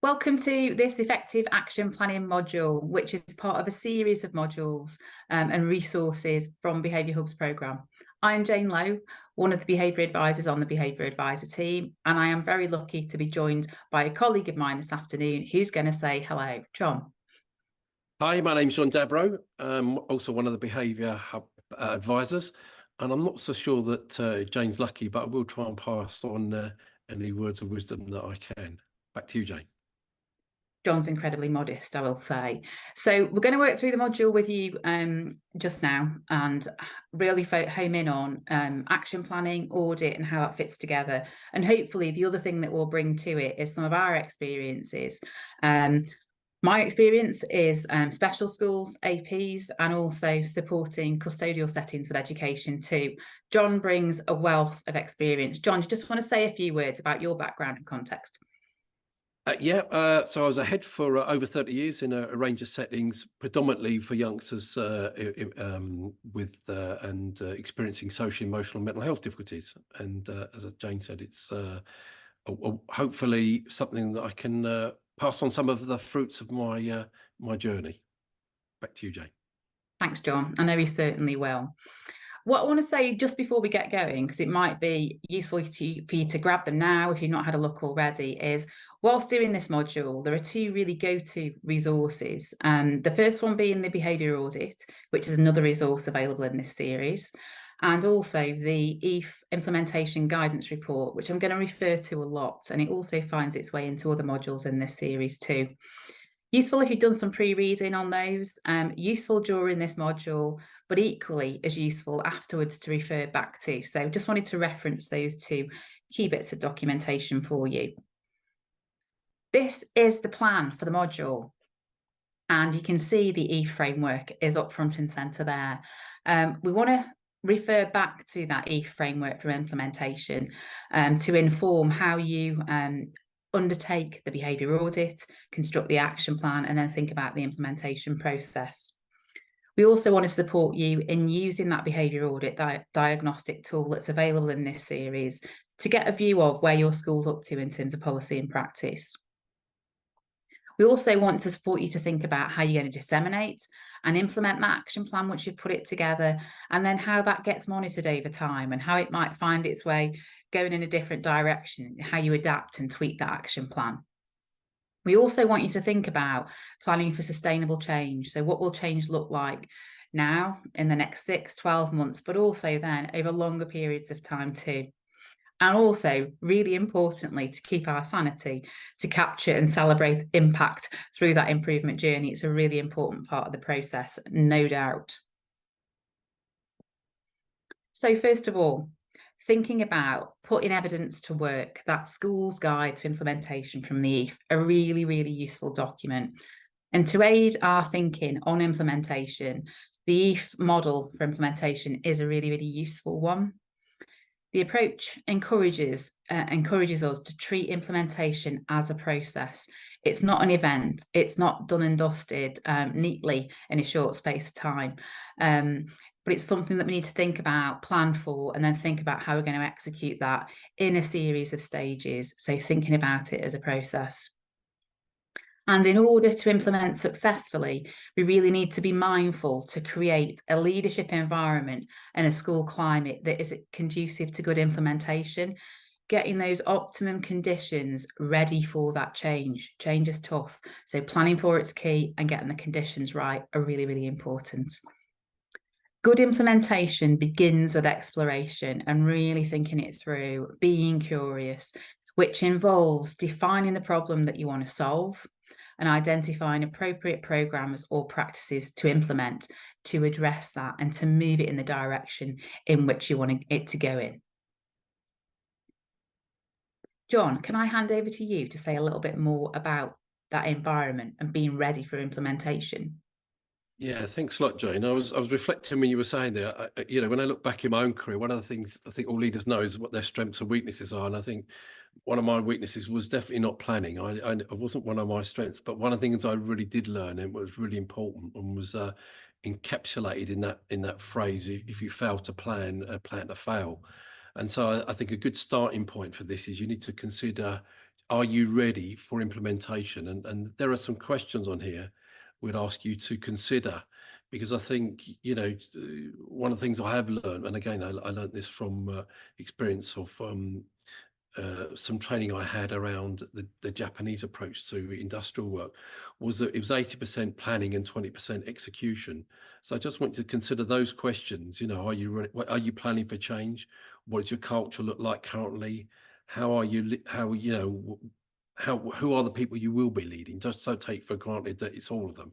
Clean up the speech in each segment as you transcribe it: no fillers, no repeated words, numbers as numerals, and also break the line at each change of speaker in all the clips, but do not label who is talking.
Welcome to this effective action planning module, which is part of a series of modules and resources from Behaviour Hub's programme. I'm Jane Lowe, one of the behaviour advisors on the Behaviour Advisor team, and I am very lucky to be joined by a colleague of mine this afternoon who's going to say hello. John.
Hi, my name's John Dabrow. I'm also one of the Behaviour Hub advisors, and I'm not so sure that Jane's lucky, but I will try and pass on any words of wisdom that I can. Back to you, Jane.
John's incredibly modest, I will say. So we're going to work through the module with you just now and really home in on action planning, audit and how that fits together. And hopefully the other thing that we'll bring to it is some of our experiences. My experience is special schools, APs, and also supporting custodial settings with education too. John brings a wealth of experience. John, you just want to say a few words about your background and context?
So I was a head for over 30 years in a range of settings, predominantly for youngsters experiencing social, emotional, and mental health difficulties. And as Jane said, it's hopefully something that I can pass on some of the fruits of my my journey. Back to you, Jane.
Thanks, John. I know he certainly will. What I want to say just before we get going, because it might be useful for you to grab them now if you've not had a look already, is whilst doing this module, there are two really go-to resources. The first one being the behaviour audit, which is another resource available in this series, and also the EAF implementation guidance report, which I'm going to refer to a lot, and it also finds its way into other modules in this series too. Useful if you've done some pre-reading on those, useful during this module, but equally as useful afterwards to refer back to. So just wanted to reference those two key bits of documentation for you. This is the plan for the module. And you can see the EAF framework is up front and centre there. We want to refer back to that EAF framework for implementation to inform how you undertake the behaviour audit, construct the action plan, and then think about the implementation process. We also want to support you in using that behaviour audit diagnostic tool that's available in this series to get a view of where your school's up to in terms of policy and practice. We also want to support you to think about how you're going to disseminate and implement that action plan once you've put it together, and then how that gets monitored over time and how it might find its way going in a different direction, how you adapt and tweak that action plan. We also want you to think about planning for sustainable change. So what will change look like now in the next 6, 12 months, but also then over longer periods of time too. And also, really importantly, to keep our sanity, to capture and celebrate impact through that improvement journey. It's a really important part of the process, no doubt. So first of all, thinking about putting evidence to work, that School's Guide to Implementation from the EAF, a really, really useful document. And to aid our thinking on implementation, the EAF model for implementation is a really, really useful one. The approach encourages us to treat implementation as a process. It's not an event. It's not done and dusted neatly in a short space of time. But it's something that we need to think about, plan for, and then think about how we're going to execute that in a series of stages. So thinking about it as a process. And in order to implement successfully, we really need to be mindful to create a leadership environment and a school climate that is conducive to good implementation, getting those optimum conditions ready for that change. Change is tough, so planning for it's key, and getting the conditions right are really, really important. Good implementation begins with exploration and really thinking it through, being curious, which involves defining the problem that you want to solve and identifying appropriate programs or practices to implement to address that and to move it in the direction in which you want it to go in. John, can I hand over to you to say a little bit more about that environment and being ready for implementation?
Yeah, thanks a lot, Jane. I was reflecting when you were saying that, when I look back in my own career, one of the things I think all leaders know is what their strengths and weaknesses are. And I think one of my weaknesses was definitely not planning. I wasn't one of my strengths, but one of the things I really did learn and was really important and was encapsulated in that phrase: if you fail to plan, plan to fail. And so I think a good starting point for this is you need to consider are you ready for implementation? And there are some questions on here we'd ask you to consider, because I think, one of the things I have learned, and again, I learned this from experience of some training I had around the Japanese approach to industrial work, was that it was 80% planning and 20% execution. So I just want you to consider those questions. Are you planning for change? What does your culture look like currently? How are you? Who are the people you will be leading? Just don't take for granted that it's all of them.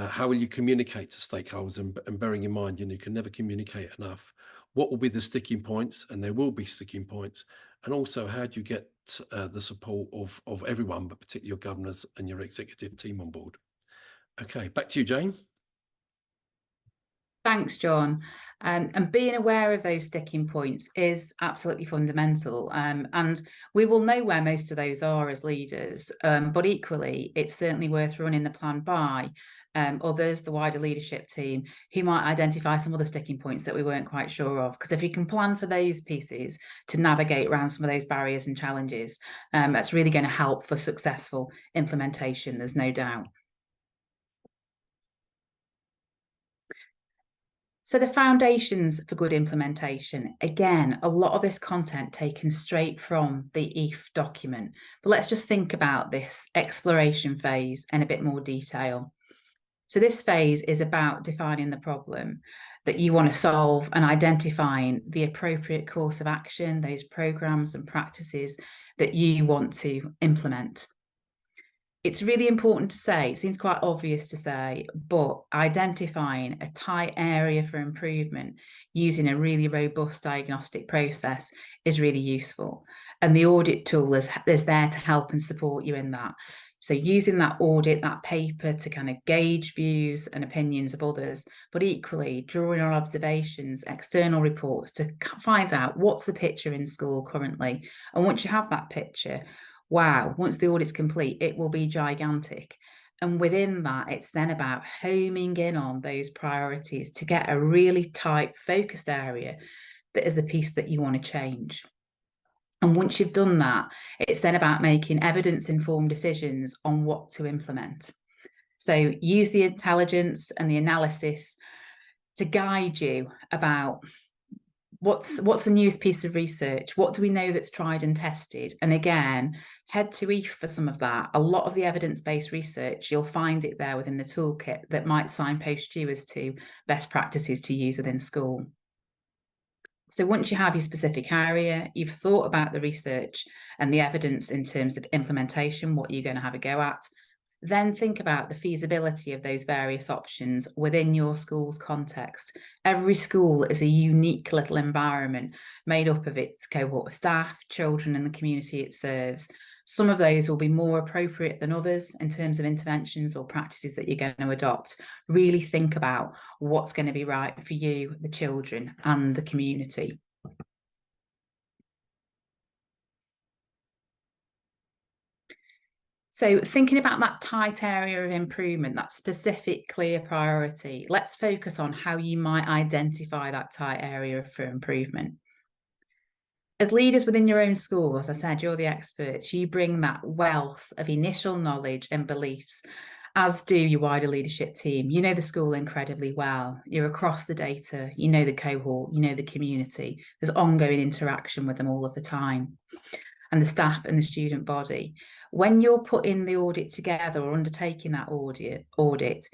How will you communicate to stakeholders? And bearing in mind, you can never communicate enough. What will be the sticking points? And there will be sticking points. And also, how do you get the support of everyone, but particularly your governors and your executive team on board? Okay, back to you, Jane.
Thanks, John. And being aware of those sticking points is absolutely fundamental. And we will know where most of those are as leaders. But equally, it's certainly worth running the plan by others, the wider leadership team, who might identify some other sticking points that we weren't quite sure of. Because if you can plan for those pieces to navigate around some of those barriers and challenges, that's really going to help for successful implementation, there's no doubt. So the foundations for good implementation, again, a lot of this content taken straight from the EAF document. But let's just think about this exploration phase in a bit more detail. So this phase is about defining the problem that you want to solve and identifying the appropriate course of action, those programs and practices that you want to implement. It's really important to say, it seems quite obvious to say, but identifying a tight area for improvement using a really robust diagnostic process is really useful. And the audit tool is there to help and support you in that. So using that audit, that paper to kind of gauge views and opinions of others, but equally drawing on observations, external reports to find out what's the picture in school currently. And once you have that picture, wow, once the audit's complete, it will be gigantic. And within that, it's then about homing in on those priorities to get a really tight, focused area that is the piece that you want to change. And once you've done that, it's then about making evidence-informed decisions on what to implement. So use the intelligence and the analysis to guide you about what's the newest piece of research, what do we know that's tried and tested. And again, head to EAF for some of that. A lot of the evidence-based research, you'll find it there within the toolkit that might signpost you as to best practices to use within school. So once you have your specific area, you've thought about the research and the evidence in terms of implementation, what you're going to have a go at, then think about the feasibility of those various options within your school's context. Every school is a unique little environment made up of its cohort of staff, children, and the community it serves. Some of those will be more appropriate than others in terms of interventions or practices that you're going to adopt. Really think about what's going to be right for you, the children, and the community. So thinking about that tight area of improvement, that specific clear priority, let's focus on how you might identify that tight area for improvement. As leaders within your own school, as I said, you're the experts, you bring that wealth of initial knowledge and beliefs, as do your wider leadership team. You know the school incredibly well. You're across the data, you know the cohort, you know the community. There's ongoing interaction with them all of the time, and the staff and the student body. When you're putting the audit together or undertaking that audit,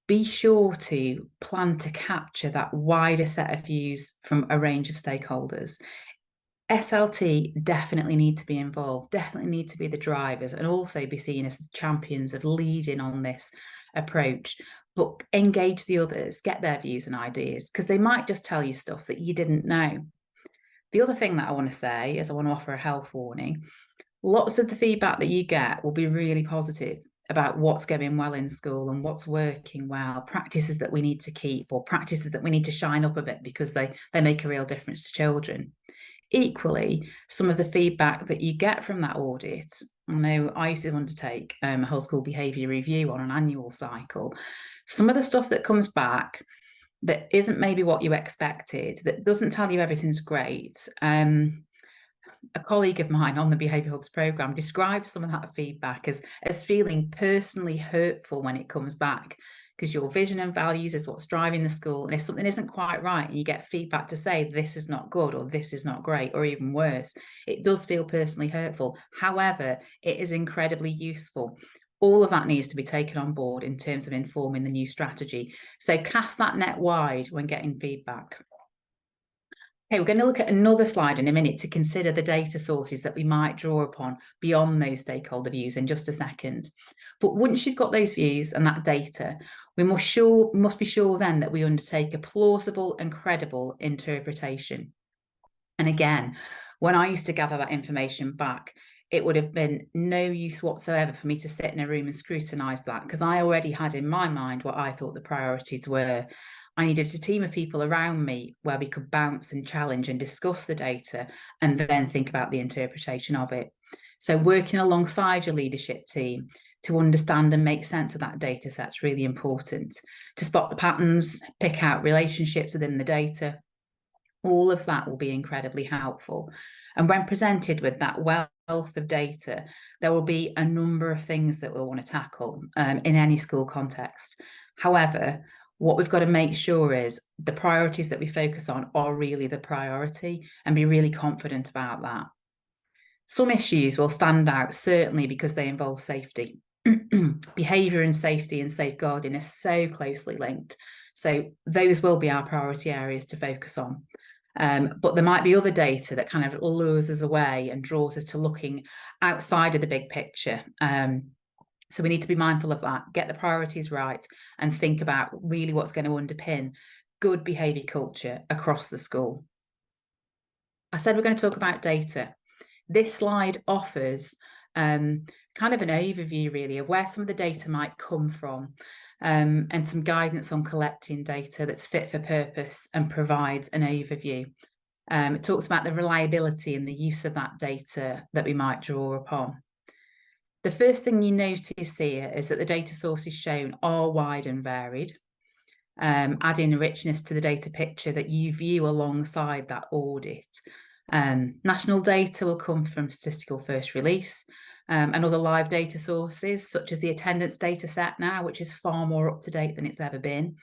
be sure to plan to capture that wider set of views from a range of stakeholders. SLT definitely need to be involved, definitely need to be the drivers, and also be seen as the champions of leading on this approach. But engage the others, get their views and ideas, because they might just tell you stuff that you didn't know. The other thing that I want to say is I want to offer a health warning. Lots of the feedback that you get will be really positive about what's going well in school and what's working well, practices that we need to keep or practices that we need to shine up a bit because they make a real difference to children. Equally, some of the feedback that you get from that audit, I know I used to undertake a whole school behaviour review on an annual cycle. Some of the stuff that comes back that isn't maybe what you expected, that doesn't tell you everything's great, a colleague of mine on the Behaviour Hubs programme described some of that feedback as feeling personally hurtful when it comes back, because your vision and values is what's driving the school. And if something isn't quite right and you get feedback to say this is not good or this is not great or even worse, it does feel personally hurtful. However, it is incredibly useful. All of that needs to be taken on board in terms of informing the new strategy. So cast that net wide when getting feedback. Okay, we're going to look at another slide in a minute to consider the data sources that we might draw upon beyond those stakeholder views in just a second. But once you've got those views and that data, we must be sure then that we undertake a plausible and credible interpretation. And again, when I used to gather that information back, it would have been no use whatsoever for me to sit in a room and scrutinise that, because I already had in my mind what I thought the priorities were. I needed a team of people around me where we could bounce and challenge and discuss the data and then think about the interpretation of it. So working alongside your leadership team to understand and make sense of that data set is really important. To spot the patterns, pick out relationships within the data, all of that will be incredibly helpful. And when presented with that wealth of data, there will be a number of things that we'll want to tackle in any school context. However, what we've got to make sure is the priorities that we focus on are really the priority, and be really confident about that. Some issues will stand out, certainly because they involve safety. Behaviour and safety and safeguarding are so closely linked. So those will be our priority areas to focus on. But there might be other data that kind of lures us away and draws us to looking outside of the big picture. So we need to be mindful of that, get the priorities right, and think about really what's going to underpin good behaviour culture across the school. I said we're going to talk about data. This slide offers kind of an overview really of where some of the data might come from, and some guidance on collecting data that's fit for purpose and provides an overview. It talks about the reliability and the use of that data that we might draw upon. The first thing you notice here is that the data sources shown are wide and varied, adding richness to the data picture that you view alongside that audit. National data will come from statistical first release, and other live data sources, such as the attendance data set now, which is far more up to date than it's ever been.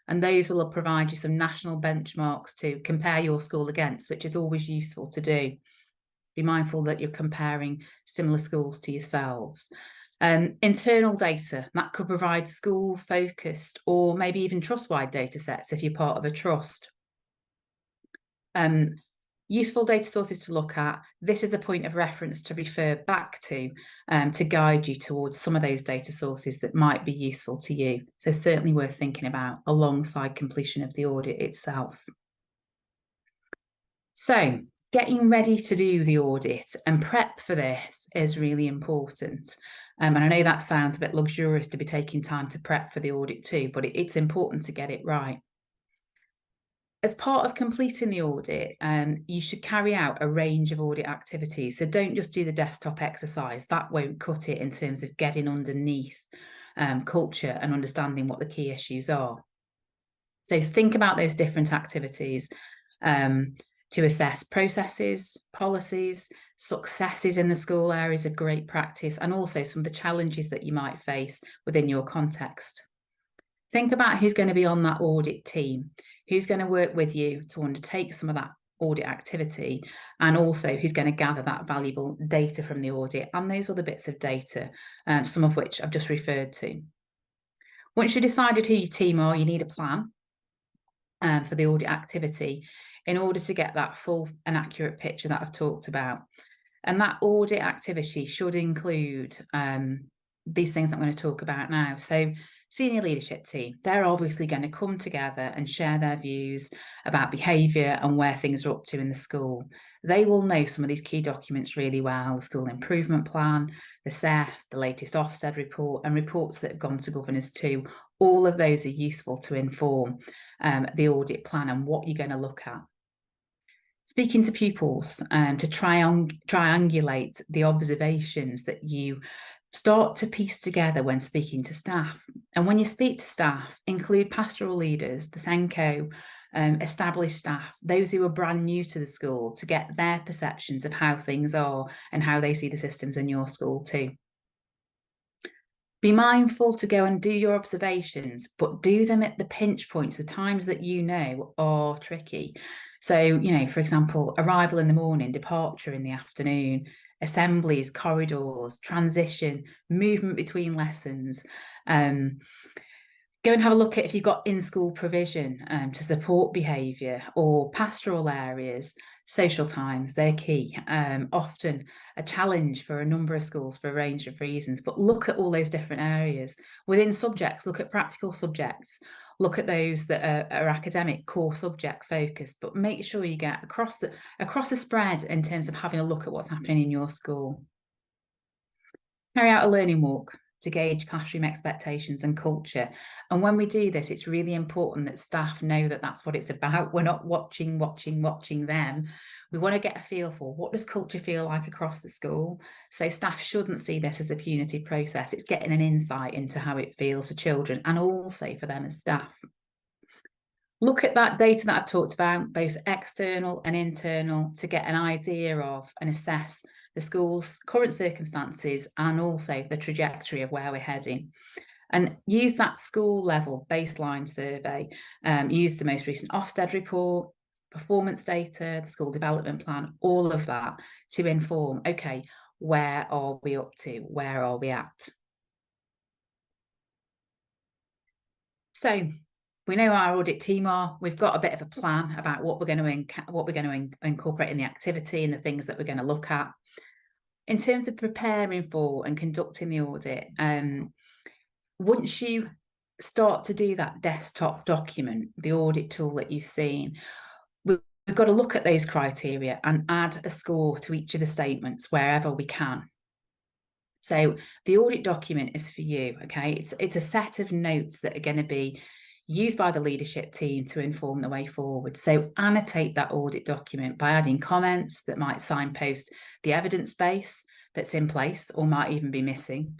And those will provide you some national benchmarks to compare your school against, which is always useful to do. Be mindful that you're comparing similar schools to yourselves. Internal data, that could provide school-focused or maybe even trust-wide data sets if you're part of a trust. Useful data sources to look at. This is a point of reference to refer back to guide you towards some of those data sources that might be useful to you. So certainly worth thinking about alongside completion of the audit itself. So getting ready to do the audit and prep for this is really important. And I know that sounds a bit luxurious to be taking time to prep for the audit too, but it's important to get it right. As part of completing the audit, you should carry out a range of audit activities. So don't just do the desktop exercise. That won't cut it in terms of getting underneath culture and understanding what the key issues are. So think about those different activities to assess processes, policies, successes in the school areas of great practice, and also some of the challenges that you might face within your context. Think about who's going to be on that audit team, who's going to work with you to undertake some of that audit activity, and also who's going to gather that valuable data from the audit and those other bits of data, some of which I've just referred to. Once you've decided who your team are, you need a plan for the audit activity in order to get that full and accurate picture that I've talked about. And that audit activity should include these things I'm going to talk about now. So senior leadership team, they're obviously going to come together and share their views about behaviour and where things are up to in the school. They will know some of these key documents really well: the school improvement plan, the SEF, the latest Ofsted report, and reports that have gone to governors too. All of those are useful to inform the audit plan and what you're going to look at. Speaking to pupils to triangulate the observations that you start to piece together when speaking to staff. And when you speak to staff, include pastoral leaders, the SENCO, established staff, those who are brand new to the school, to get their perceptions of how things are and how they see the systems in your school too. Be mindful to go and do your observations, but do them at the pinch points, the times that you know are tricky. So, you know, for example, arrival in the morning, departure in the afternoon, assemblies, corridors, transition, movement between lessons. Go and have a look at if you've got in-school provision to support behaviour, or pastoral areas. Social times, they're key. Often a challenge for a number of schools for a range of reasons, but look at all those different areas. Within subjects, look at practical subjects, look at those that are academic, core subject focused, but make sure you get across the spread in terms of having a look at what's happening in your school. Carry out a learning walk to gauge classroom expectations and culture. And when we do this, it's really important that staff know that that's what it's about. We're not watching them. We want to get a feel for what does culture feel like across the school. So staff shouldn't see this as a punitive process. It's getting an insight into how it feels for children and also for them as staff. Look at that data that I've talked about, both external and internal, to get an idea of and assess the school's current circumstances and also the trajectory of where we're heading. And use that school level baseline survey, use the most recent Ofsted report, performance data, the school development plan, all of that to inform, okay, where are we up to? Where are we at? So we know our audit team are. We've got a bit of a plan about what we're going to incorporate in the activity and the things that we're going to look at. In terms of preparing for and conducting the audit, once you start to do that desktop document, the audit tool that you've seen, we've got to look at those criteria and add a score to each of the statements wherever we can. So the audit document is for you, okay? It's a set of notes that are going to be used by the leadership team to inform the way forward. So annotate that audit document by adding comments that might signpost the evidence base that's in place or might even be missing.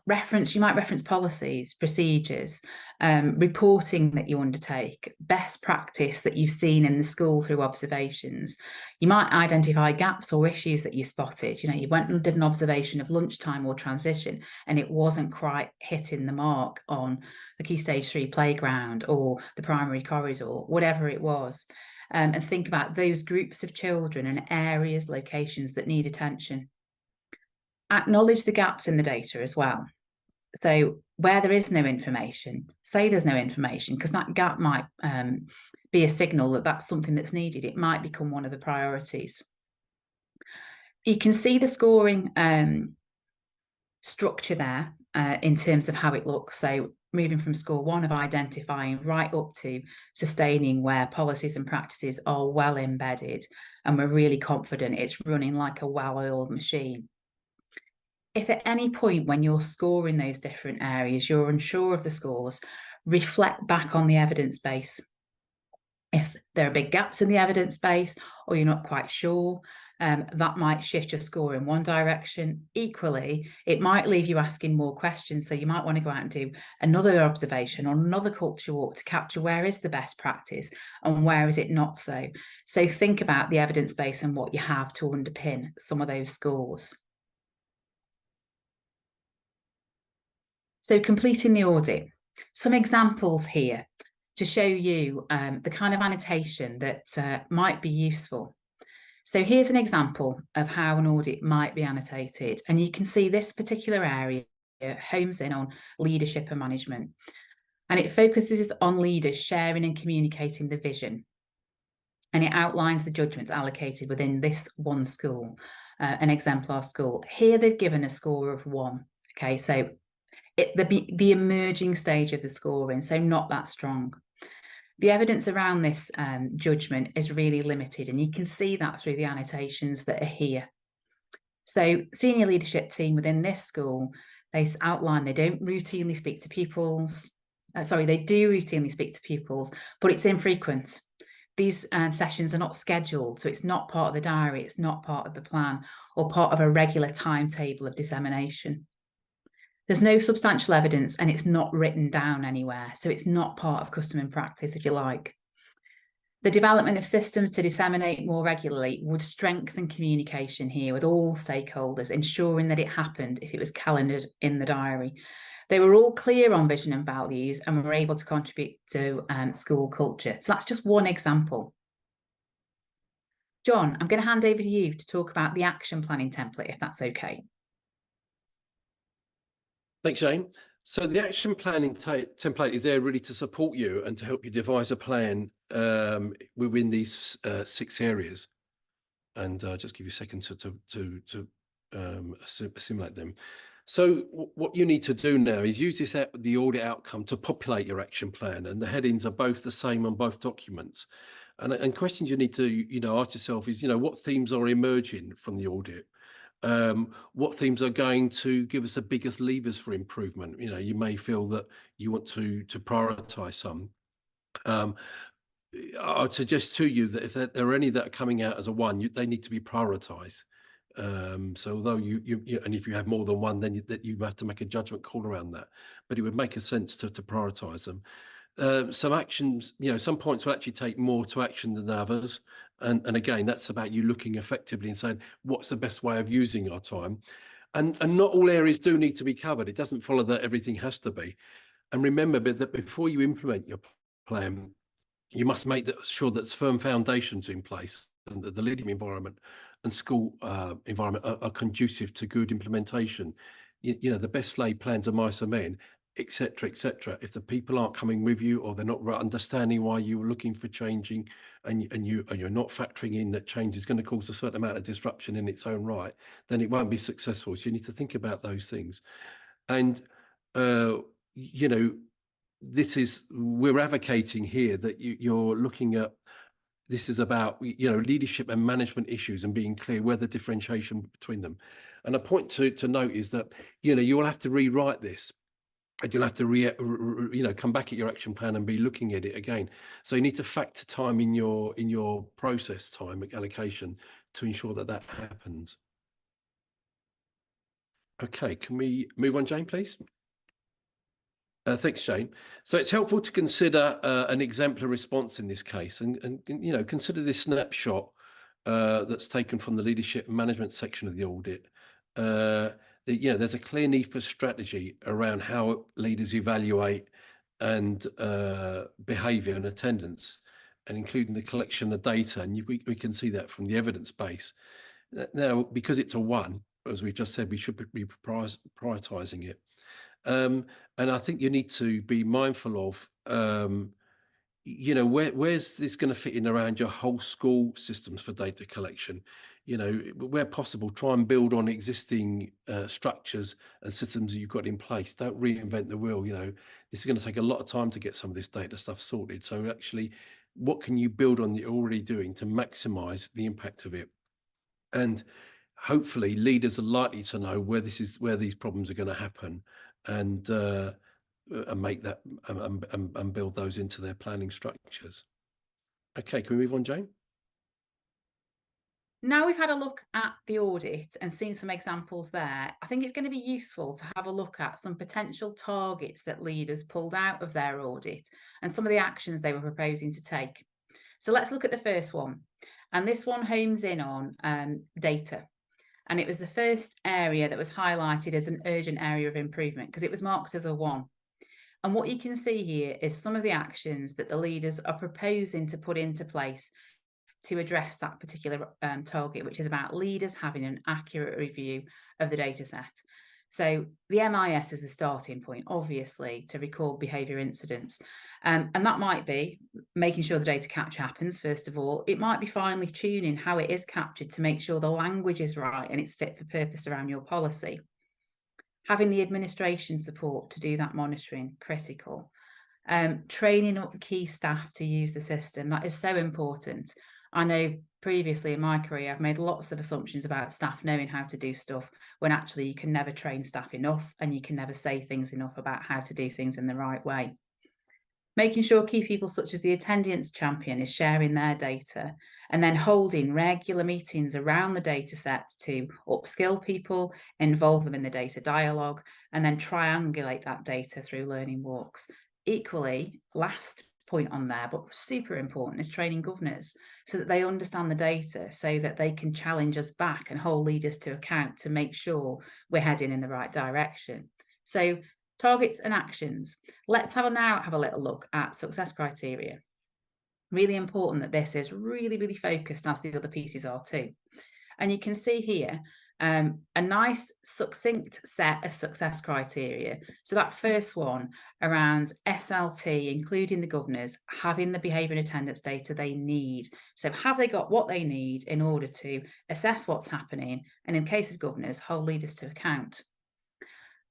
You might reference policies, procedures, reporting that you undertake, best practice that you've seen in the school through observations. You might identify gaps or issues that you spotted. You know, you went and did an observation of lunchtime or transition and it wasn't quite hitting the mark on the Key Stage 3 playground or the primary corridor, whatever it was. And think about those groups of children and areas, locations that need attention. Acknowledge the gaps in the data as well. So where there is no information, say there's no information, because that gap might be a signal that that's something that's needed. It might become one of the priorities. You can see the scoring structure there in terms of how it looks. So moving from score 1 of identifying right up to sustaining, where policies and practices are well embedded and we're really confident it's running like a well-oiled machine. If at any point when you're scoring those different areas, you're unsure of the scores, reflect back on the evidence base. If there are big gaps in the evidence base or you're not quite sure, that might shift your score in one direction. Equally, it might leave you asking more questions. So you might want to go out and do another observation or another culture walk to capture where is the best practice and where is it not so. So think about the evidence base and what you have to underpin some of those scores. So completing the audit, some examples here to show you the kind of annotation that might be useful. So here's an example of how an audit might be annotated. And you can see this particular area homes in on leadership and management. And it focuses on leaders sharing and communicating the vision. And it outlines the judgments allocated within this one school, an exemplar school. Here they've given a score of 1. Okay, so the emerging stage of the scoring, so not that strong. The evidence around this judgment is really limited, and you can see that through the annotations that are here. So senior leadership team within this school, they outline they don't routinely speak to pupils. They do routinely speak to pupils, but it's infrequent. These sessions are not scheduled, so it's not part of the diary, it's not part of the plan or part of a regular timetable of dissemination. There's no substantial evidence and it's not written down anywhere. So it's not part of custom and practice, if you like. The development of systems to disseminate more regularly would strengthen communication here with all stakeholders, ensuring that it happened if it was calendared in the diary. They were all clear on vision and values and were able to contribute to school culture. So that's just one example. John, I'm going to hand over to you to talk about the action planning template, if that's okay.
Thanks, Jane. So the action planning template is there really to support you and to help you devise a plan within these 6 areas. And I'll just give you a second to assimilate them. So what you need to do now is use the audit outcome to populate your action plan, and the headings are both the same on both documents. And questions you need to ask yourself is what themes are emerging from the audit. What themes are going to give us the biggest levers for improvement? You may feel that you want to prioritize some. I'd suggest to you that if there are any that are coming out as a one, they need to be prioritized. So although and if you have more than one, then you have to make a judgment call around that. But it would make a sense to prioritize them. Some actions, some points will actually take more to action than others. And again, that's about you looking effectively and saying, what's the best way of using our time? And not all areas do need to be covered. It doesn't follow that everything has to be. And remember that before you implement your plan, you must make sure that firm foundations in place and that the learning environment and school environment are conducive to good implementation. The best laid plans are mice and men, etc., etc. If the people aren't coming with you, or they're not understanding why you were looking for changing, and you're not factoring in that change is going to cause a certain amount of disruption in its own right, then it won't be successful. So you need to think about those things. And we're advocating here that you're looking at, this is about leadership and management issues and being clear where the differentiation between them. And a point to note is that you will have to rewrite this, and you'll have to come back at your action plan and be looking at it again. So you need to factor time in your process time allocation to ensure that happens. Okay, can we move on, Jane, please? Thanks, Jane. So it's helpful to consider an exemplar response in this case, and consider this snapshot that's taken from the leadership and management section of the audit. There's a clear need for strategy around how leaders evaluate and behaviour and attendance, and including the collection of data. And we can see that from the evidence base. Now, because it's a one, as we just said, we should be prioritising it. And I think you need to be mindful of, where's this going to fit in around your whole school systems for data collection? Where possible, try and build on existing structures and systems that you've got in place. Don't reinvent the wheel. This is going to take a lot of time to get some of this data stuff sorted. So actually, what can you build on that you're already doing to maximize the impact of it? And hopefully leaders are likely to know where these problems are going to happen, and make that and build those into their planning structures. Okay, can we move on, Jane?
Now we've had a look at the audit and seen some examples there, I think it's going to be useful to have a look at some potential targets that leaders pulled out of their audit and some of the actions they were proposing to take. So let's look at the first one. And this one homes in on data. And it was the first area that was highlighted as an urgent area of improvement because it was marked as a 1. And what you can see here is some of the actions that the leaders are proposing to put into place to address that particular target, which is about leaders having an accurate review of the data set. So the MIS is the starting point, obviously, to record behaviour incidents. And that might be making sure the data capture happens, first of all. It might be finely tuning how it is captured to make sure the language is right and it's fit for purpose around your policy. Having the administration support to do that monitoring, critical. Training up the key staff to use the system, that is so important. I know previously in my career, I've made lots of assumptions about staff knowing how to do stuff when actually you can never train staff enough and you can never say things enough about how to do things in the right way. Making sure key people such as the attendance champion is sharing their data and then holding regular meetings around the data sets to upskill people, involve them in the data dialogue, and then triangulate that data through learning walks. Equally, last point on there, but super important, is training governors so that they understand the data, so that they can challenge us back and hold leaders to account to make sure we're heading in the right direction. So targets and actions. Let's now have a little look at success criteria. Really important that this is really, really focused, as the other pieces are too. And you can see here a nice succinct set of success criteria. So that first one around SLT, including the governors, having the behaviour and attendance data they need. So have they got what they need in order to assess what's happening, and in case of governors, hold leaders to account.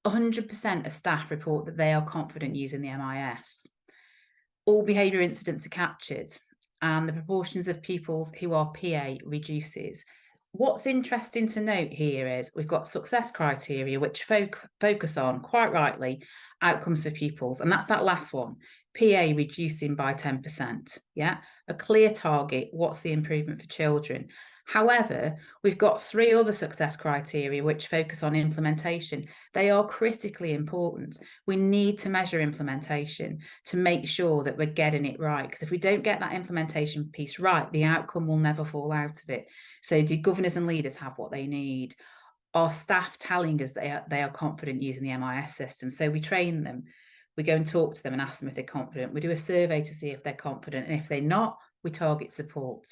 100% of staff report that they are confident using the MIS. All behaviour incidents are captured, and the proportions of pupils who are PA reduces. What's interesting to note here is we've got success criteria which focus on, quite rightly, outcomes for pupils, and that's that last one, PA reducing by 10%. Yeah, a clear target. What's the improvement for children? However, we've got 3 other success criteria which focus on implementation. They are critically important. We need to measure implementation to make sure that we're getting it right, because if we don't get that implementation piece right, the outcome will never fall out of it. So do governors and leaders have what they need? Are staff telling us they are confident using the MIS system? So we train them, we go and talk to them and ask them if they're confident. We do a survey to see if they're confident, and if they're not, we target support.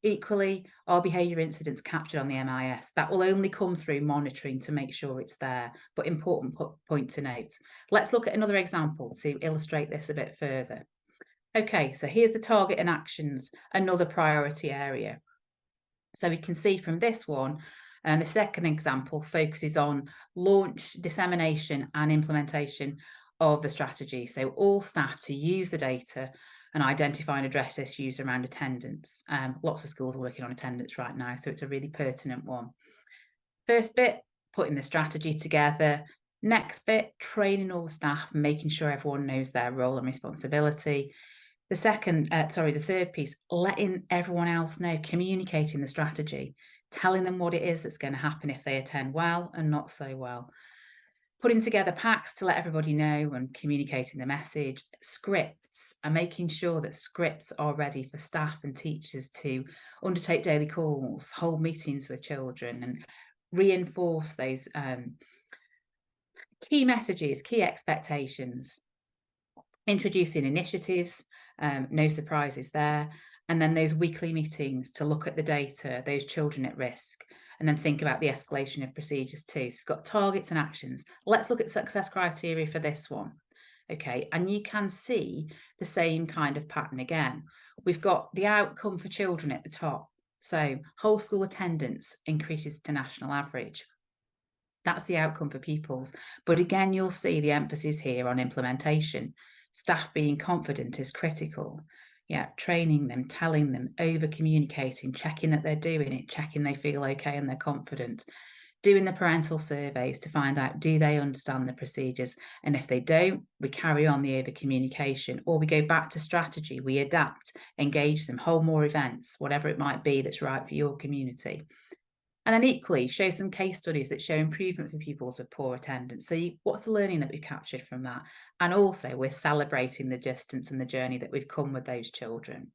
Equally, are behaviour incidents captured on the MIS? That will only come through monitoring to make sure it's there, but important point to note. Let's look at another example to illustrate this a bit further. Okay, so here's the target and actions, another priority area. So we can see from this one, the second example focuses on launch, dissemination and implementation of the strategy. So all staff to use the data and identify and address issues around attendance. Lots of schools are working on attendance right now, so it's a really pertinent one. First bit, putting the strategy together. Next bit, training all the staff and making sure everyone knows their role and responsibility. The third piece, letting everyone else know, communicating the strategy, telling them what it is that's going to happen if they attend well and not so well. Putting together packs to let everybody know and communicating the message. Scripts, and making sure that scripts are ready for staff and teachers to undertake daily calls, hold meetings with children, and reinforce those key messages, key expectations. Introducing initiatives, no surprises there. And then those weekly meetings to look at the data, those children at risk, and then think about the escalation of procedures too. So we've got targets and actions. Let's look at success criteria for this one. Okay, and you can see the same kind of pattern again. We've got the outcome for children at the top. So whole school attendance increases to national average. That's the outcome for pupils. But again, you'll see the emphasis here on implementation. Staff being confident is critical. Yeah, training them, telling them, over communicating, checking that they're doing it, checking they feel okay and they're confident. Doing the parental surveys to find out, do they understand the procedures? And if they don't, we carry on the over communication, or we go back to strategy, we adapt, engage them, hold more events, whatever it might be that's right for your community. And then equally, show some case studies that show improvement for pupils with poor attendance. So what's the learning that we've captured from that? And also, we're celebrating the distance and the journey that we've come with those children.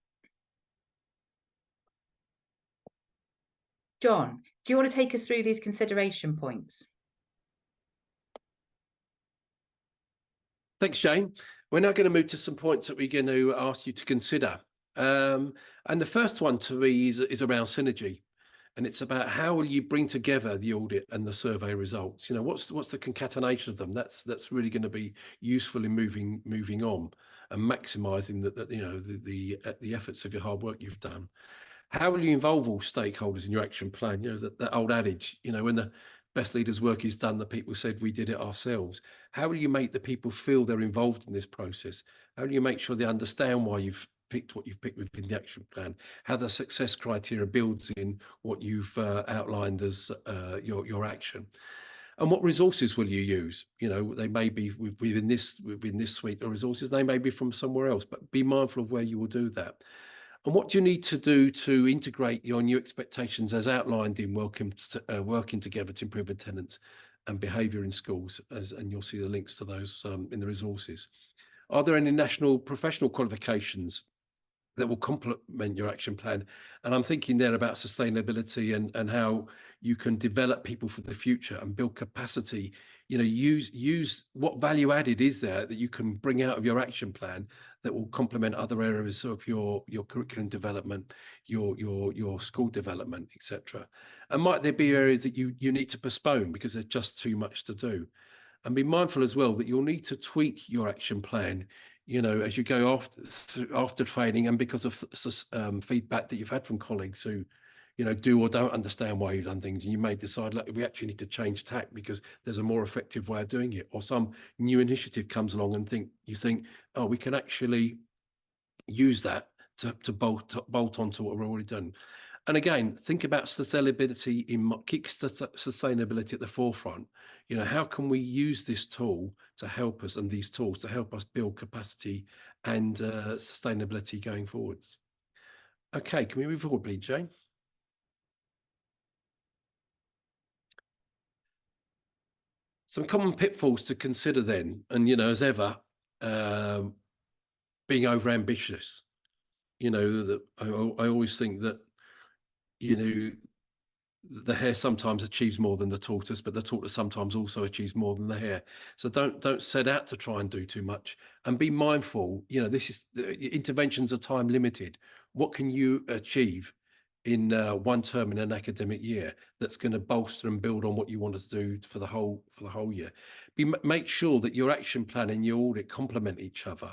John, do you want to take us through these consideration points?
Thanks, Jane. We're now going to move to some points that we're going to ask you to consider. And the first one to me is around synergy. And it's about how will you bring together the audit and the survey results? You know, what's the concatenation of them? That's really going to be useful in moving on and maximising the efforts of your hard work you've done. How will you involve all stakeholders in your action plan? You know, that old adage, you know, when the best leaders' work is done, the people said we did it ourselves. How will you make the people feel they're involved in this process? How will you make sure they understand why you've picked what you've picked within the action plan? How the success criteria builds in what you've outlined as your action? And what resources will you use? You know, they may be within this suite of resources, they may be from somewhere else, but be mindful of where you will do that. And what do you need to do to integrate your new expectations as outlined in Working Together to Improve Attendance and Behaviour in Schools? And you'll see the links to those in the resources. Are there any national professional qualifications that will complement your action plan? And I'm thinking there about sustainability and how you can develop people for the future and build capacity. Use what value added is there that you can bring out of your action plan that will complement other areas of your curriculum development, your school development, etc. And might there be areas that you need to postpone because there's just too much to do? And be mindful as well that you'll need to tweak your action plan, as you go after training, and because of feedback that you've had from colleagues who, do or don't understand why you've done things, and you may decide, like, we actually need to change tack because there's a more effective way of doing it, or some new initiative comes along and you think, oh, we can actually use that to bolt onto what we're already done. And again, think about sustainability keep sustainability at the forefront. How can we use this tool to help us, and these tools to help us build capacity and sustainability going forwards? Okay, can we move forward, please, Jane? Some common pitfalls to consider then, and as ever, being over ambitious. That I always think that the hare sometimes achieves more than the tortoise, but the tortoise sometimes also achieves more than the hare. So don't set out to try and do too much, and be mindful. Interventions are time limited. What can you achieve in one term in an academic year that's going to bolster and build on what you wanted to do for the whole year? Make sure that your action plan and your audit complement each other,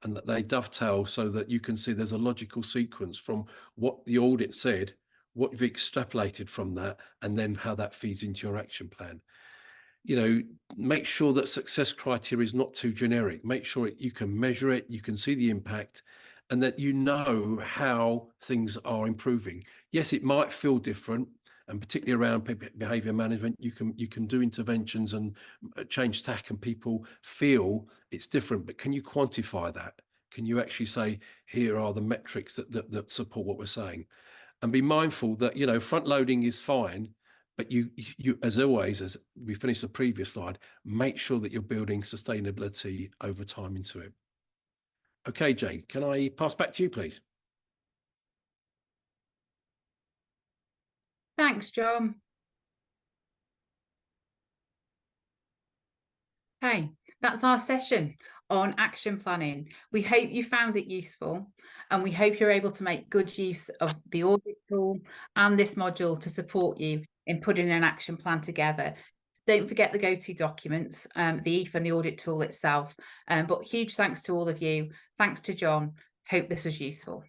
and that they dovetail, so that you can see there's a logical sequence from what the audit said, what you've extrapolated from that, and then how that feeds into your action plan. Make sure that success criteria is not too generic. Make sure you can measure it, you can see the impact, and that how things are improving. Yes, it might feel different, and particularly around behavior management, you can do interventions and change tack, and people feel it's different. But can you quantify that? Can you actually say, here are the metrics that support what we're saying? And be mindful that front loading is fine, but you as always, as we finished the previous slide, make sure that you're building sustainability over time into it. Okay, Jane, can I pass back to you, please?
Thanks, John. Hey, that's our session on action planning. We hope you found it useful, and we hope you're able to make good use of the audit tool and this module to support you in putting an action plan together. Don't forget the go-to documents, the EAF and the audit tool itself. But huge thanks to all of you. Thanks to John. Hope this was useful.